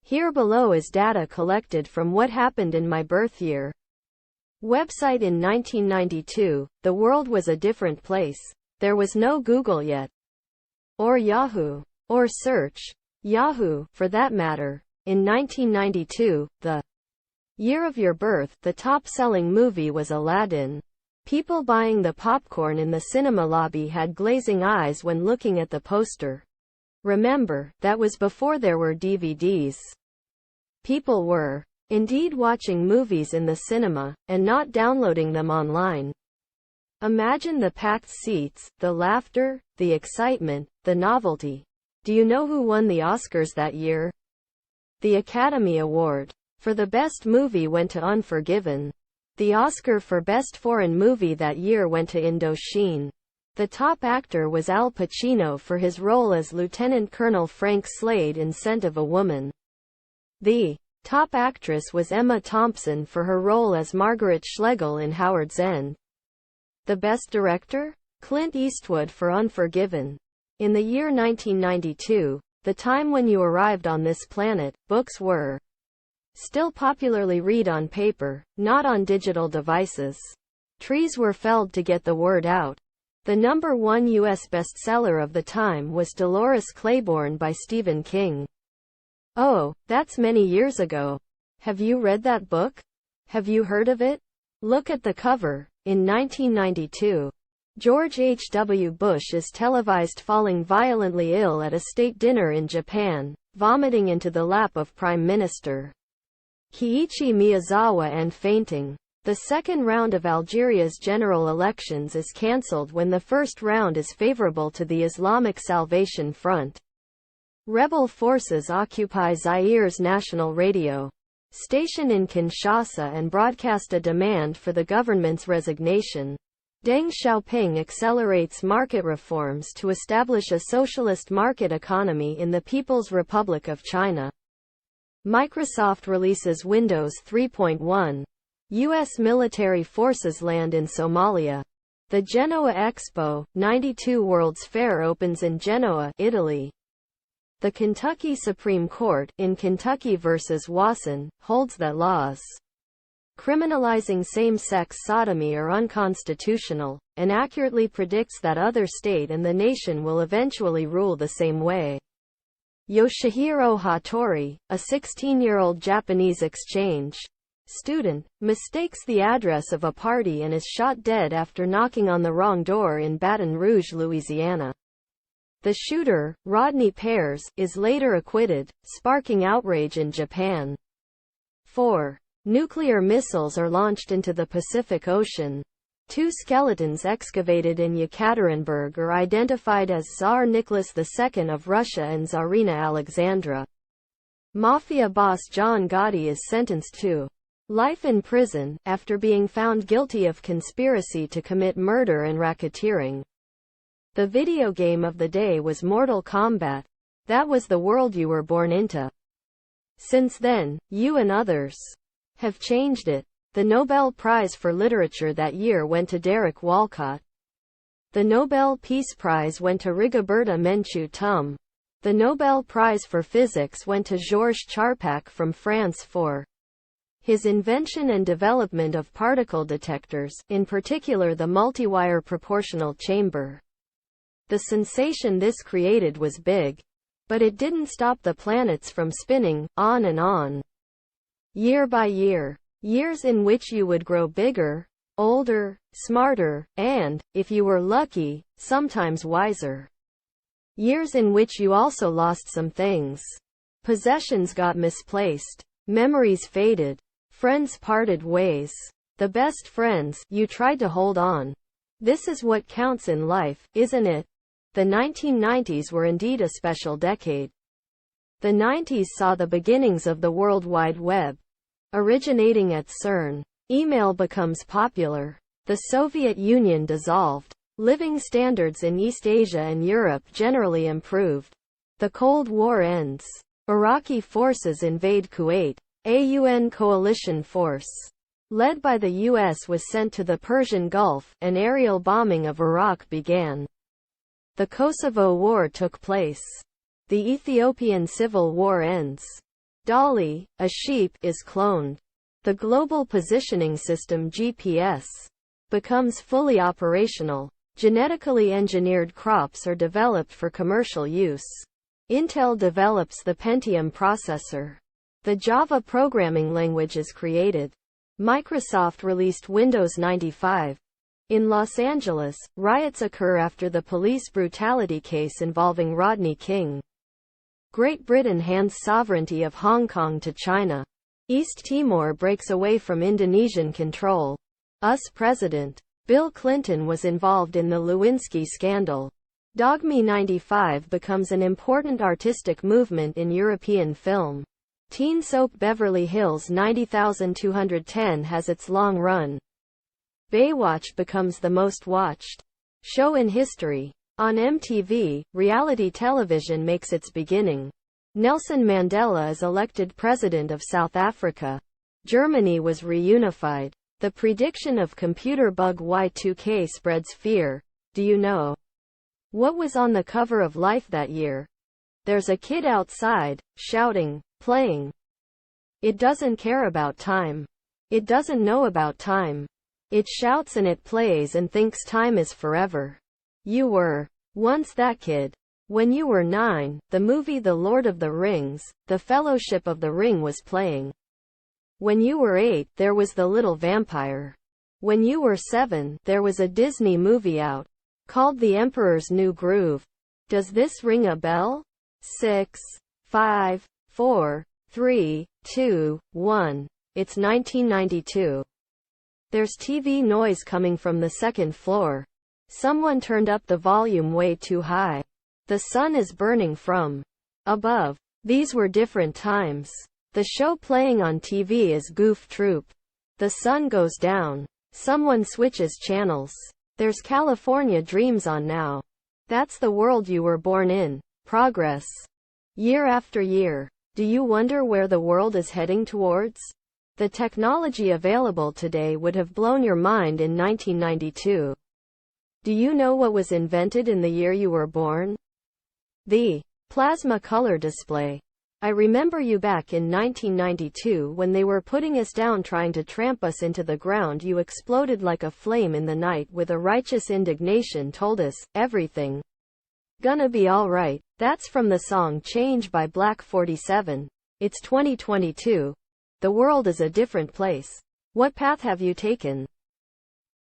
Here below is data collected from what happened in my birth year. Website in 1992, the world was a different place. There was no Google yet. Or Yahoo. Or Search. Yahoo, for that matter. In 1992, the year of your birth, the top-selling movie was Aladdin. People buying the popcorn in the cinema lobby had glazing eyes when looking at the poster. Remember, that was before there were DVDs. People were, indeed, watching movies in the cinema, and not downloading them online. Imagine the packed seats, the laughter, the excitement, the novelty. Do you know who won the Oscars that year? The Academy Award for the Best Movie went to Unforgiven. The Oscar for Best Foreign Movie that year went to Indochine. The top actor was Al Pacino for his role as Lieutenant Colonel Frank Slade in Scent of a Woman. The top actress was Emma Thompson for her role as Margaret Schlegel in Howard's End. The best director? Clint Eastwood for Unforgiven. In the year 1992, the time when you arrived on this planet, books were still popularly read on paper, not on digital devices. Trees were felled to get the word out. The #1 U.S. bestseller of the time was Dolores Claiborne by Stephen King. Oh, that's many years ago. Have you read that book? Have you heard of it? Look at the cover. In 1992, George H.W. Bush is televised falling violently ill at a state dinner in Japan, vomiting into the lap of Prime Minister Kiichi Miyazawa and fainting. The second round of Algeria's general elections is cancelled when the first round is favorable to the Islamic Salvation Front. Rebel forces occupy Zaire's national radio station in Kinshasa and broadcast a demand for the government's resignation. Deng Xiaoping accelerates market reforms to establish a socialist market economy in the People's Republic of China. Microsoft releases Windows 3.1. U.S. military forces land in Somalia. The Genoa Expo, 92 World's Fair opens in Genoa, Italy. The Kentucky Supreme Court, in Kentucky v. Wasson, holds that laws criminalizing same-sex sodomy are unconstitutional, and accurately predicts that other state and the nation will eventually rule the same way. Yoshihiro Hattori, a 16-year-old Japanese exchange student, mistakes the address of a party and is shot dead after knocking on the wrong door in Baton Rouge, Louisiana. The shooter, Rodney Pears, is later acquitted, sparking outrage in Japan. 4. Nuclear missiles are launched into the Pacific Ocean. 2 skeletons excavated in Yekaterinburg are identified as Tsar Nicholas II of Russia and Tsarina Alexandra. Mafia boss John Gotti is sentenced to life in prison, after being found guilty of conspiracy to commit murder and racketeering. The video game of the day was Mortal Kombat. That was the world you were born into. Since then, you and others have changed it. The Nobel Prize for Literature that year went to Derek Walcott. The Nobel Peace Prize went to Rigoberta Menchú Tum. The Nobel Prize for Physics went to Georges Charpak from France for his invention and development of particle detectors, in particular the multiwire proportional chamber. The sensation this created was big. But it didn't stop the planets from spinning, on and on. Year by year. Years in which you would grow bigger, older, smarter, and, if you were lucky, sometimes wiser. Years in which you also lost some things. Possessions got misplaced. Memories faded. Friends parted ways. The best friends, you tried to hold on. This is what counts in life, isn't it? The 1990s were indeed a special decade. The 90s saw the beginnings of the World Wide Web. Originating at CERN. Email becomes popular. The Soviet Union dissolved. Living standards in East Asia and Europe generally improved. The Cold War ends. Iraqi forces invade Kuwait. A UN coalition force, led by the US, was sent to the Persian Gulf, and aerial bombing of Iraq began. The Kosovo War took place. The Ethiopian Civil War ends. Dolly, a sheep, is cloned. The Global Positioning System (GPS) becomes fully operational. Genetically engineered crops are developed for commercial use. Intel develops the Pentium processor. The Java programming language is created. Microsoft released Windows 95. In Los Angeles, riots occur after the police brutality case involving Rodney King. Great Britain hands sovereignty of Hong Kong to China. East Timor breaks away from Indonesian control. US President Bill Clinton was involved in the Lewinsky scandal. Dogme 95 becomes an important artistic movement in European film. Teen soap Beverly Hills 90210 has its long run. Baywatch becomes the most watched show in history. On MTV, reality television makes its beginning. Nelson Mandela is elected President of South Africa. Germany was reunified. The prediction of computer bug Y2K spreads fear. Do you know what was on the cover of Life that year? There's a kid outside, shouting, playing. It doesn't care about time. It doesn't know about time. It shouts and it plays and thinks time is forever. You were once that kid. When you were 9, the movie The Lord of the Rings, The Fellowship of the Ring was playing. When you were 8, there was The Little Vampire. When you were 7, there was a Disney movie out called The Emperor's New Groove. Does this ring a bell? 6, 5, 4, 3, 2, 1. It's 1992. There's TV noise coming from the second floor. Someone turned up the volume way too high. The sun is burning from above. These were different times. The show playing on TV is Goof Troop. The sun goes down. Someone switches channels. There's California Dreams on now. That's the world you were born in. Progress. Year after year. Do you wonder where the world is heading towards? The technology available today would have blown your mind in 1992. Do you know what was invented in the year you were born? The plasma color display. I remember you back in 1992 when they were putting us down trying to tramp us into the ground. You exploded like a flame in the night with a righteous indignation, told us, everything gonna be alright. That's from the song Change by Black 47. It's 2022. The world is a different place. What path have you taken?